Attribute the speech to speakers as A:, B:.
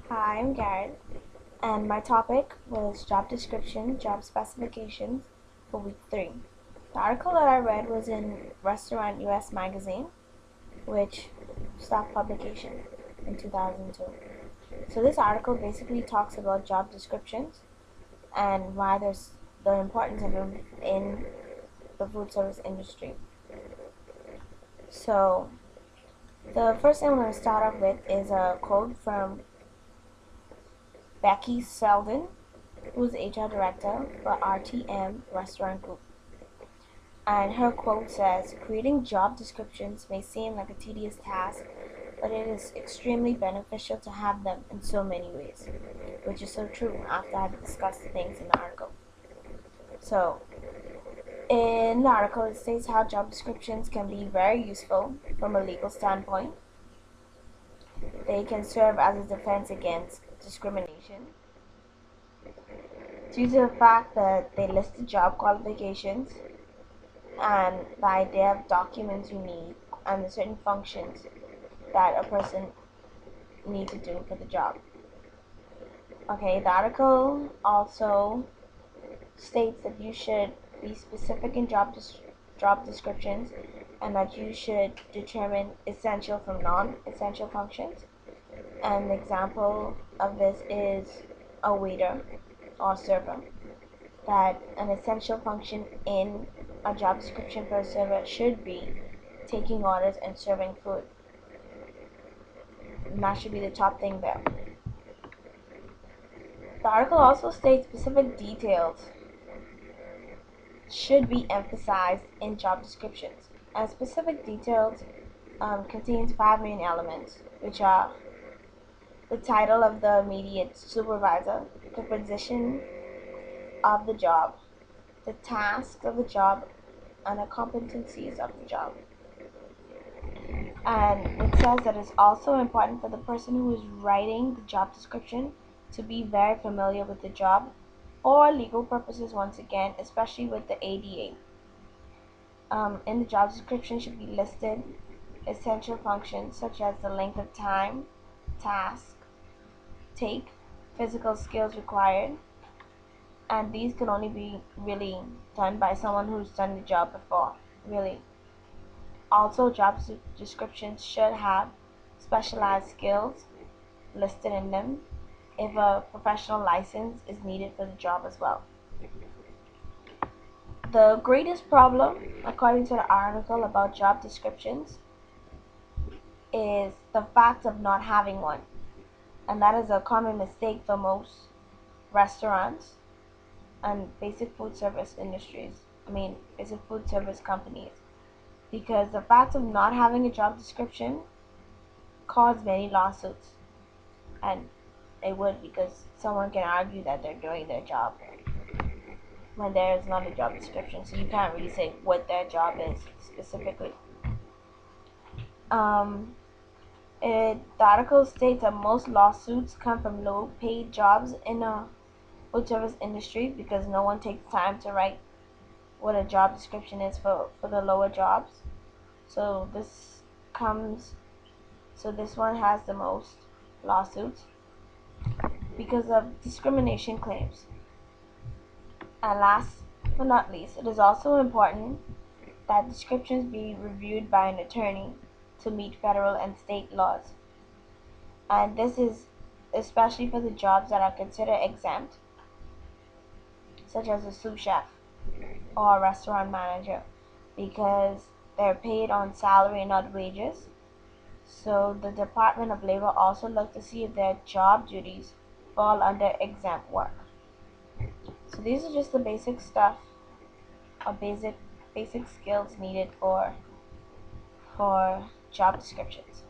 A: Hi, I'm Garrett, and my topic was job description, job specifications for week 3. The article that I read was in Restaurant US Magazine, which stopped publication in 2002. So this article basically talks about job descriptions and why there's the importance of them in the food service industry. So the first thing I'm going to start off with is a quote from Becky Selden, who's HR director for RTM Restaurant Group. And her quote says, "Creating job descriptions may seem like a tedious task, but it is extremely beneficial to have them in so many ways," which is so true after I've discussed the things in the article. So, in the article, it states how job descriptions can be very useful from a legal standpoint. They can serve as a defense against discrimination due to the fact that they list the job qualifications and the idea of documents you need and the certain functions that a person needs to do for the job. Okay, the article also states that you should be specific in job descriptions and that you should determine essential from non-essential functions. An example of this is a waiter or server. That an essential function in a job description for a server should be taking orders and serving food. And that should be the top thing there. The article also states specific details should be emphasized in job descriptions. And specific details contains 5 main elements, which are the title of the immediate supervisor, the position of the job, the tasks of the job, and the competencies of the job. And it says that it's also important for the person who is writing the job description to be very familiar with the job for legal purposes, once again, especially with the ADA. In the job description should be listed essential functions such as the length of time, task, take, physical skills required, and these can only be really done by someone who's done the job before, really. Also, job descriptions should have specialized skills listed in them if a professional license is needed for the job as well. The greatest problem, according to the article about job descriptions, is the fact of not having one. And that is a common mistake for most restaurants and basic food service companies. Because the fact of not having a job description caused many lawsuits. And they would, because someone can argue that they're doing their job when there is not a job description, so you can't really say what their job is specifically. The article states that most lawsuits come from low-paid jobs in the food service industry because no one takes time to write what a job description is for the lower jobs. So this one has the most lawsuits because of discrimination claims. And last but not least, it is also important that descriptions be reviewed by an attorney to meet federal and state laws. And this is especially for the jobs that are considered exempt, such as a sous chef or a restaurant manager, because they're paid on salary and not wages. So the Department of Labor also looks to see if their job duties fall under exempt work. So these are just the basic stuff, or basic skills needed for job descriptions.